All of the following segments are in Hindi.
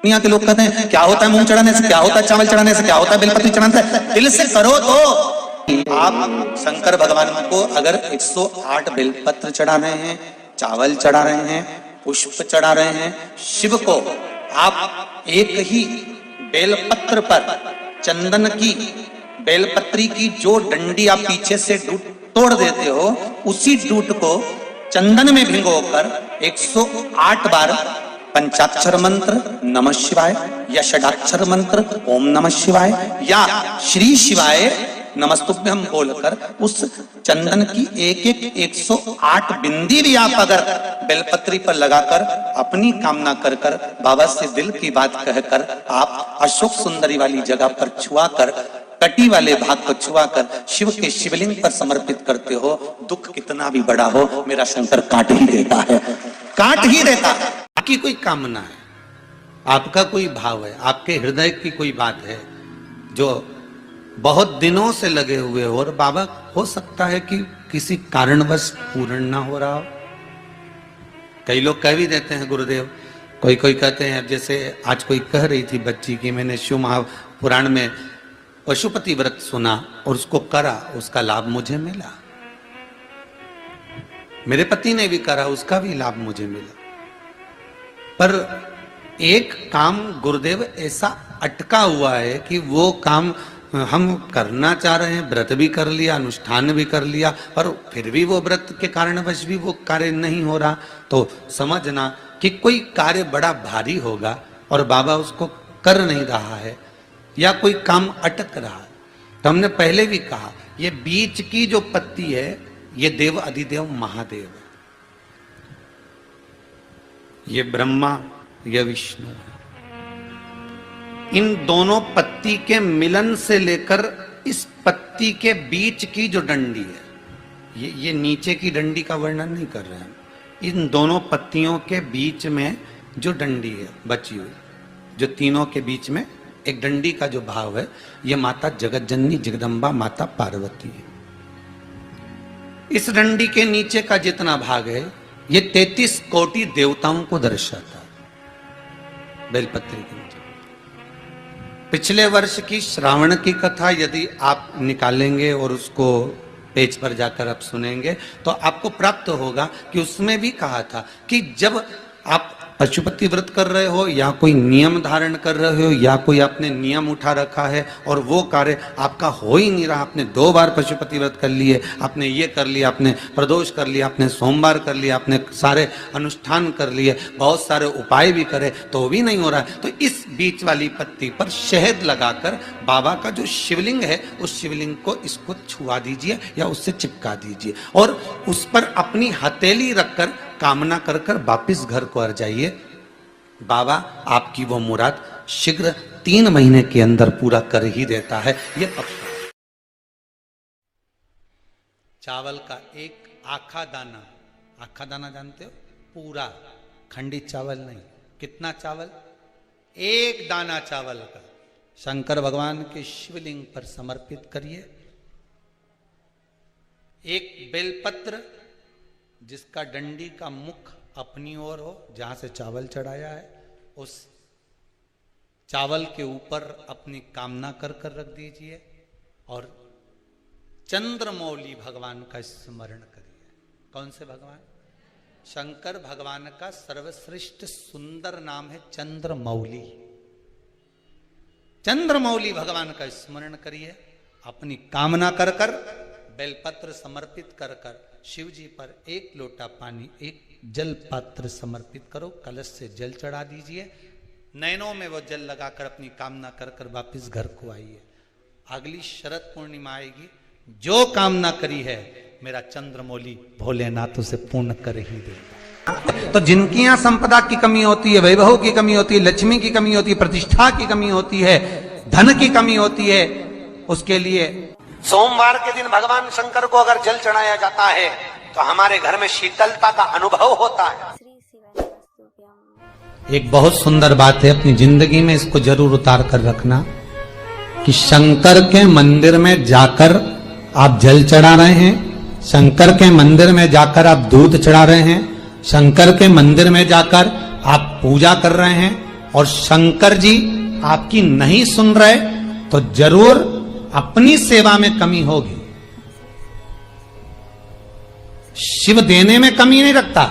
दुनिया के लोग कहते हैं क्या होता है मूंग चढ़ाने से, क्या होता है चावल चढ़ाने से, क्या होता है बेलपत्री चढ़ाने से। दिल से करो तो आप शंकर भगवान को अगर 108 बेलपत्र चढ़ा रहे हैं, चावल चढ़ा रहे हैं, पुष्प चढ़ा रहे हैं, शिव को आप एक ही बेलपत्र पर चंदन की बेलपत्री की जो डंडी आप पीछे से तोड़ देते हो, उसी डूट को चंदन में भिगोकर 108 बार पंचाक्षर मंत्र नमः शिवाय या षडाक्षर मंत्र ओम नमः शिवाय या श्री शिवाय नमस्तुभ्यम बोलकर उस चंदन की एक एक 108 बिंदी भी आप अगर बेलपत्री पर लगाकर अपनी कामना कर कर बाबा से दिल की बात कहकर आप अशोक सुंदरी वाली जगह पर छुआकर कटी वाले भाग को छुआकर शिव के शिवलिंग पर समर्पित करते हो, दुख कितना भी बड़ा हो मेरा शंकर काट ही देता है, काट ही देता है। आपकी कोई कामना है, आपका कोई भाव है, आपके हृदय की कोई बात है जो बहुत दिनों से लगे हुए हो और बाबा हो सकता है कि किसी कारणवश पूर्ण ना हो रहा हो। कई लोग कह भी देते हैं गुरुदेव, कोई कहते हैं, जैसे आज कोई कह रही थी बच्ची की मैंने शिव महापुराण में पशुपति व्रत सुना और उसको करा, उसका लाभ मुझे मिला, मेरे पति ने भी करा, उसका भी लाभ मुझे मिला। पर एक काम गुरुदेव ऐसा अटका हुआ है कि वो काम हम करना चाह रहे हैं, व्रत भी कर लिया, अनुष्ठान भी कर लिया, पर फिर भी वो व्रत के कारणवश भी वो कार्य नहीं हो रहा, तो समझना कि कोई कार्य बड़ा भारी होगा और बाबा उसको कर नहीं रहा है या कोई काम अटक रहा है। तो हमने पहले भी कहा ये बीच की जो पत्ती है ये देव अधिदेव महादेव है, ये ब्रह्मा ये विष्णु है। इन दोनों पत्ती के मिलन से लेकर इस पत्ती के बीच की जो डंडी है, ये नीचे की डंडी का वर्णन नहीं कर रहे हैं, इन दोनों पत्तियों के बीच में जो डंडी है बची हुई, जो तीनों के बीच में एक डंडी का जो भाव है, ये माता जगत जननी जगदम्बा माता पार्वती है। इस डंडी के नीचे का जितना भाग है ये 33 कोटि देवताओं को दर्शाता है। बेलपत्री के नीचे पिछले वर्ष की श्रावण की कथा यदि आप निकालेंगे और उसको पेज पर जाकर आप सुनेंगे तो आपको प्राप्त होगा कि उसमें भी कहा था कि जब आप पशुपति व्रत कर रहे हो या कोई नियम धारण कर रहे हो या कोई आपने नियम उठा रखा है और वो कार्य आपका हो ही नहीं रहा, आपने 2 बार पशुपति व्रत कर लिए, आपने ये कर लिया, आपने प्रदोष कर लिया, आपने सोमवार कर लिया, आपने सारे अनुष्ठान कर लिए, बहुत सारे उपाय भी करे तो भी नहीं हो रहा है, तो इस बीच वाली पत्ती पर शहद लगाकर बाबा का जो शिवलिंग है उस शिवलिंग को इसको छुआ दीजिए या उससे चिपका दीजिए और उस पर अपनी हथेली रखकर कामना कर कर वापिस घर को आ जाइए। बाबा आपकी वो मुराद शीघ्र 3 महीने के अंदर पूरा कर ही देता है, ये पक्का। चावल का एक आखा दाना जानते हो, पूरा खंडित चावल नहीं, कितना चावल, एक दाना चावल का शंकर भगवान के शिवलिंग पर समर्पित करिए। एक बेलपत्र जिसका डंडी का मुख अपनी ओर हो, जहां से चावल चढ़ाया है, उस चावल के ऊपर अपनी कामना कर कर रख दीजिए और चंद्रमौली भगवान का स्मरण करिए। कौन से भगवान? शंकर भगवान का सर्वश्रेष्ठ सुंदर नाम है चंद्रमौली। चंद्रमौली भगवान का स्मरण करिए, अपनी कामना कर कर बेलपत्र समर्पित कर कर शिव जी पर 1 लोटा पानी, 1 जल पात्र समर्पित करो, कलश से जल चढ़ा दीजिए, नैनों में वो जल लगाकर अपनी कामना कर कर वापिस घर को आइए। अगली शरद पूर्णिमा आएगी, जो कामना करी है मेरा चंद्रमौली भोलेनाथ उसे पूर्ण कर ही देगा। तो जिनकी यहाँ संपदा की कमी होती है, वैभव की कमी होती है, लक्ष्मी की कमी होती है, प्रतिष्ठा की कमी होती है, धन की कमी होती है, उसके लिए सोमवार के दिन भगवान शंकर को अगर जल चढ़ाया जाता है तो हमारे घर में शीतलता का अनुभव होता है। एक बहुत सुंदर बात है, अपनी जिंदगी में इसको जरूर उतार कर रखना कि शंकर के मंदिर में जाकर आप जल चढ़ा रहे हैं, शंकर के मंदिर में जाकर आप दूध चढ़ा रहे हैं, शंकर के मंदिर में जाकर आप पूजा कर रहे हैं, और शंकर जी आपकी नहीं सुन रहे तो जरूर अपनी सेवा में कमी होगी। शिव देने में कमी नहीं रखता,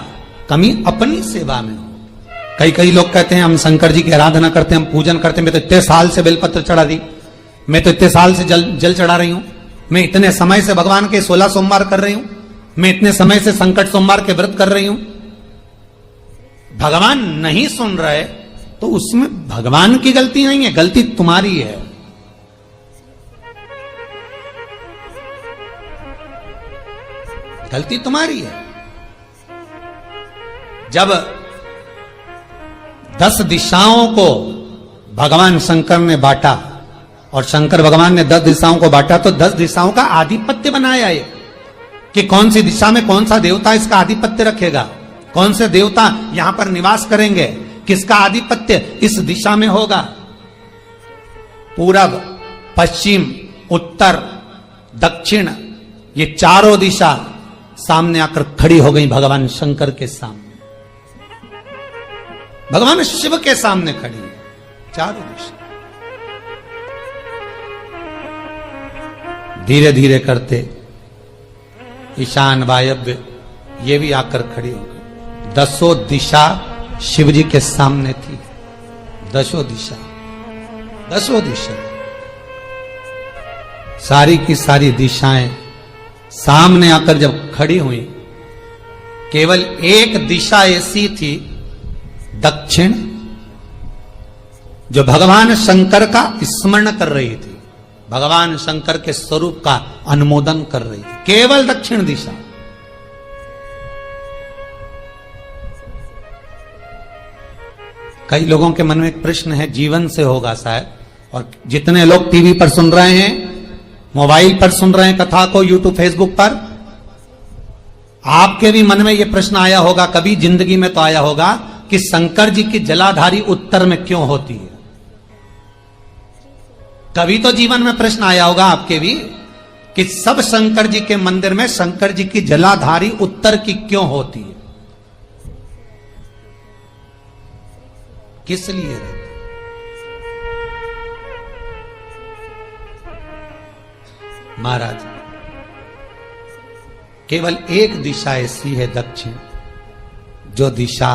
कमी अपनी सेवा में हो। कई लोग कहते हैं हम शंकर जी की आराधना करते हैं, हम पूजन करते हैं, मैं तो इतने साल से बेलपत्र चढ़ा दी, मैं तो इतने साल से जल चढ़ा रही हूं, मैं इतने समय से भगवान के 16 सोमवार कर रही हूं, मैं इतने समय से संकट सोमवार के व्रत कर रही हूं। भगवान नहीं सुन रहे तो उसमें भगवान की गलती नहीं है, गलती तुम्हारी है। गलती तुम्हारी है। जब 10 दिशाओं को भगवान शंकर ने बांटा और शंकर भगवान ने 10 दिशाओं को बांटा तो 10 दिशाओं का आधिपत्य बनाया ये कि कौन सी दिशा में कौन सा देवता इसका आधिपत्य रखेगा, कौन से देवता यहां पर निवास करेंगे, किसका आधिपत्य इस दिशा में होगा। पूरब, पश्चिम, उत्तर, दक्षिण, ये चारों दिशा सामने आकर खड़ी हो गई भगवान शंकर के सामने, भगवान शिव के सामने खड़ी है चारों दिशा। धीरे धीरे करते ईशान, वायव्य ये भी आकर खड़ी हो गई। 10 दिशा शिव जी के सामने थी, 10 दिशा, 10 दिशा, सारी की सारी दिशाएं सामने आकर जब खड़ी हुई, केवल एक दिशा ऐसी थी दक्षिण, जो भगवान शंकर का स्मरण कर रही थी, भगवान शंकर के स्वरूप का अनुमोदन कर रही थी, केवल दक्षिण दिशा। कई लोगों के मन में एक प्रश्न है, जीवन से होगा शायद, और जितने लोग टीवी पर सुन रहे हैं, मोबाइल पर सुन रहे हैं कथा को, यूट्यूब, फेसबुक पर, आपके भी मन में यह प्रश्न आया होगा, कभी जिंदगी में तो आया होगा कि शंकर जी की जलाधारी उत्तर में क्यों होती है। कभी तो जीवन में प्रश्न आया होगा आपके भी कि सब शंकर जी के मंदिर में शंकर जी की जलाधारी उत्तर की क्यों होती है, किस लिए रहती? महाराज, केवल एक दिशा ऐसी है दक्षिण, जो दिशा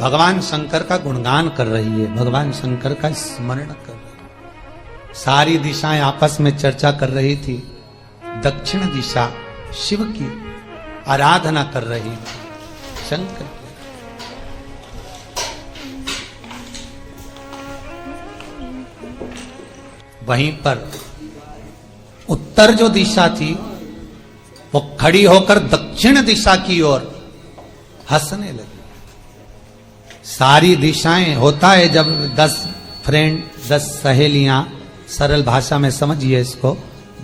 भगवान शंकर का गुणगान कर रही है, भगवान शंकर का स्मरण कर रही है। सारी दिशाएं आपस में चर्चा कर रही थी, दक्षिण दिशा शिव की आराधना कर रही थी, शंकर की। वहीं पर उत्तर जो दिशा थी वो खड़ी होकर दक्षिण दिशा की ओर हंसने लगी। सारी दिशाएं, होता है जब 10 फ्रेंड, 10 सहेलियां, सरल भाषा में समझिए इसको,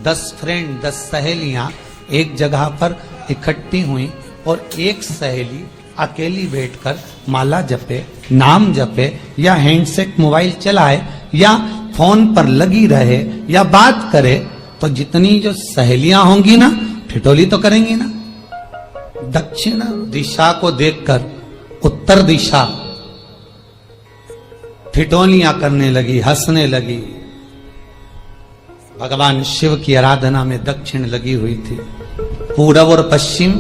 10 फ्रेंड, 10 सहेलियां एक जगह पर इकट्ठी हुई और एक सहेली अकेली बैठकर माला जपे, नाम जपे, या हैंडसेट मोबाइल चलाए, या फोन पर लगी रहे, या बात करे, तो जितनी जो सहेलियां होंगी ना, ठिठोली तो करेंगी ना। दक्षिण दिशा को देखकर उत्तर दिशा ठिठोलियां करने लगी, हंसने लगी। भगवान शिव की आराधना में दक्षिण लगी हुई थी। पूरब और पश्चिम,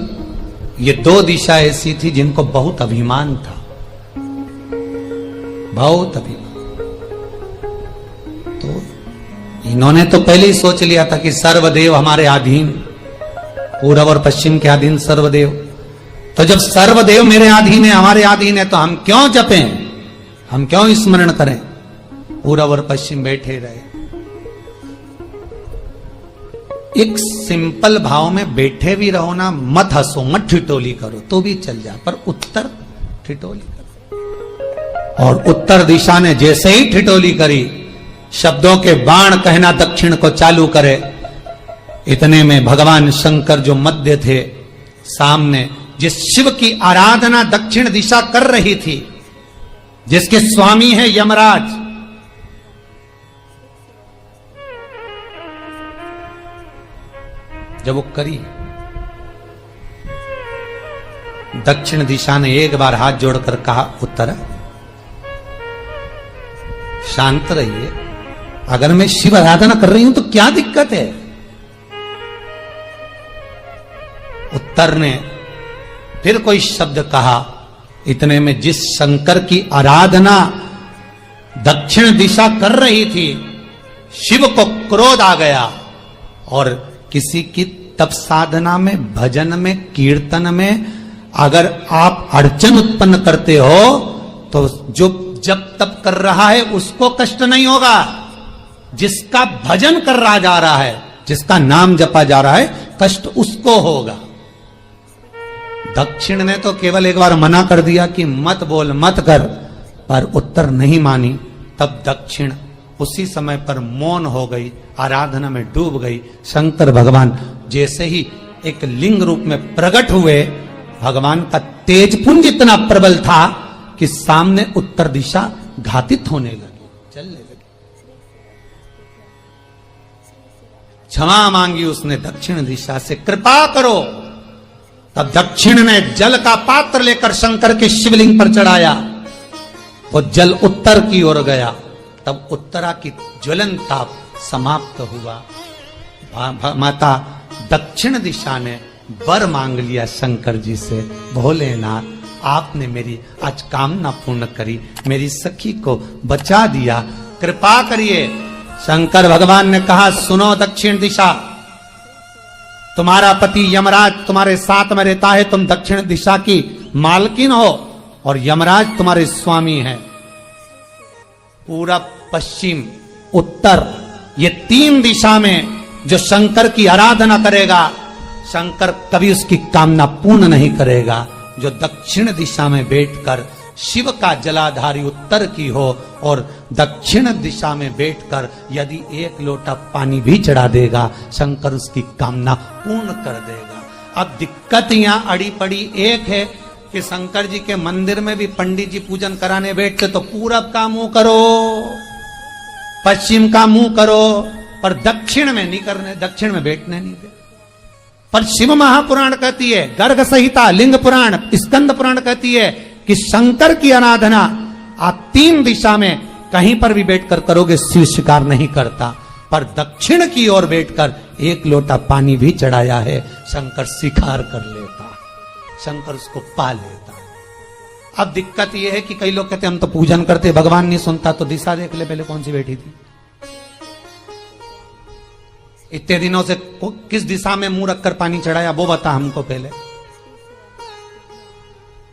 ये 2 दिशा ऐसी थी जिनको बहुत अभिमान था, बहुत अभिमान। तो इन्होंने तो पहले ही सोच लिया था कि सर्वदेव हमारे अधीन, पूरब और पश्चिम के अधीन सर्वदेव। तो जब सर्वदेव मेरे अधीन है, हमारे अधीन है, तो हम क्यों जपें, हम क्यों स्मरण करें। पूरब और पश्चिम बैठे रहे। एक सिंपल भाव में बैठे भी रहो ना, मत हंसो, मत ठिठोली करो तो भी चल जा, पर उत्तर ठिठोली करो। और उत्तर दिशा ने जैसे ही ठिठोली करी, शब्दों के बाण कहना दक्षिण को चालू करे, इतने में भगवान शंकर जो मध्य थे सामने, जिस शिव की आराधना दक्षिण दिशा कर रही थी, जिसके स्वामी है यमराज, जब वो करी, दक्षिण दिशा ने एक बार हाथ जोड़कर कहा, उत्तर। शांत रहिए। अगर मैं शिव आराधना कर रही हूं तो क्या दिक्कत है? उत्तर ने फिर कोई शब्द कहा। इतने में जिस शंकर की आराधना दक्षिण दिशा कर रही थी, शिव को क्रोध आ गया और किसी की तप साधना में, भजन में, कीर्तन में अगर आप अड़चन उत्पन्न करते हो तो जो जब तप कर रहा है उसको कष्ट नहीं होगा, जिसका भजन कर रहा जा रहा है, जिसका नाम जपा जा रहा है, कष्ट उसको होगा। दक्षिण ने तो केवल एक बार मना कर दिया कि मत बोल, मत कर, पर उत्तर नहीं मानी। तब दक्षिण उसी समय पर मौन हो गई, आराधना में डूब गई। शंकर भगवान जैसे ही एक लिंग रूप में प्रकट हुए, भगवान का तेजपुंज इतना प्रबल था कि सामने उत्तर दिशा घातित होने लगी, चलने लगी। क्षमा मांगी उसने दक्षिण दिशा से, कृपा करो। तब दक्षिण ने जल का पात्र लेकर शंकर के शिवलिंग पर चढ़ाया। वो जल उत्तर की ओर गया। तब उत्तरा की ज्वलन ताप समाप्त हुआ। माता दक्षिण दिशा ने वर मांग लिया शंकर जी से, भोलेनाथ आपने मेरी आज कामना पूर्ण करी, मेरी सखी को बचा दिया, कृपा करिए। शंकर भगवान ने कहा, सुनो दक्षिण दिशा, तुम्हारा पति यमराज तुम्हारे साथ में रहता है, तुम दक्षिण दिशा की मालकिन हो और यमराज तुम्हारे स्वामी हैं। पूरब, पश्चिम, उत्तर, ये तीन दिशा में जो शंकर की आराधना करेगा, शंकर कभी उसकी कामना पूर्ण नहीं करेगा। जो दक्षिण दिशा में बैठकर शिव का जलाधारी उत्तर की हो और दक्षिण दिशा में बैठकर यदि एक लोटा पानी भी चढ़ा देगा, शंकर उसकी कामना पूर्ण कर देगा। अब दिक्कत यहां अड़ी पड़ी एक है कि शंकर जी के मंदिर में भी पंडित जी पूजन कराने बैठते तो पूरब का मुंह करो, पश्चिम का मुंह करो, पर दक्षिण में नहीं करने, दक्षिण में बैठने नहीं दे। पर शिव महापुराण कहती है, गर्ग संहिता, लिंग पुराण, स्कंद पुराण कहती है कि शंकर की आराधना आप तीन दिशा में कहीं पर भी बैठकर करोगे, शिव स्वीकार नहीं करता। पर दक्षिण की ओर बैठकर एक लोटा पानी भी चढ़ाया है, शंकर स्वीकार कर लेता, शंकर उसको पा लेता। अब दिक्कत यह है कि कई लोग कहते हम तो पूजन करते, भगवान नहीं सुनता, तो दिशा देख ले पहले कौन सी बैठी थी। इतने दिनों से किस दिशा में मुंह रखकर पानी चढ़ाया, वो बता हमको पहले।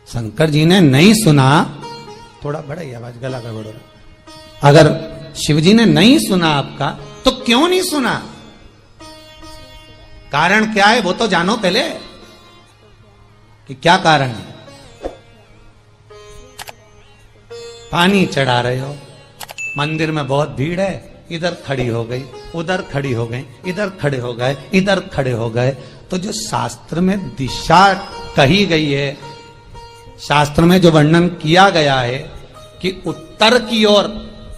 शंकर जी ने नहीं सुना, थोड़ा बढ़ाई आवाज, गला का बढ़ो। अगर शिव जी ने नहीं सुना आपका, तो क्यों नहीं सुना? कारण क्या है वो तो जानो पहले, कि क्या कारण है। पानी चढ़ा रहे हो, मंदिर में बहुत भीड़ है, इधर खड़ी हो गई, उधर खड़ी हो गई, इधर खड़े हो गए, इधर खड़े हो गए। तो जो शास्त्र में दिशा कही गई है, शास्त्र में जो वर्णन किया गया है कि उत्तर की ओर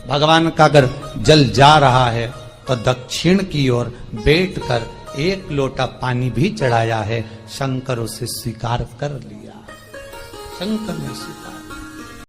भगवान का अगर जल जा रहा है तो दक्षिण की ओर बैठकर एक लोटा पानी भी चढ़ाया है। शंकर उसे स्वीकार कर लिया, शंकर ने स्वीकार।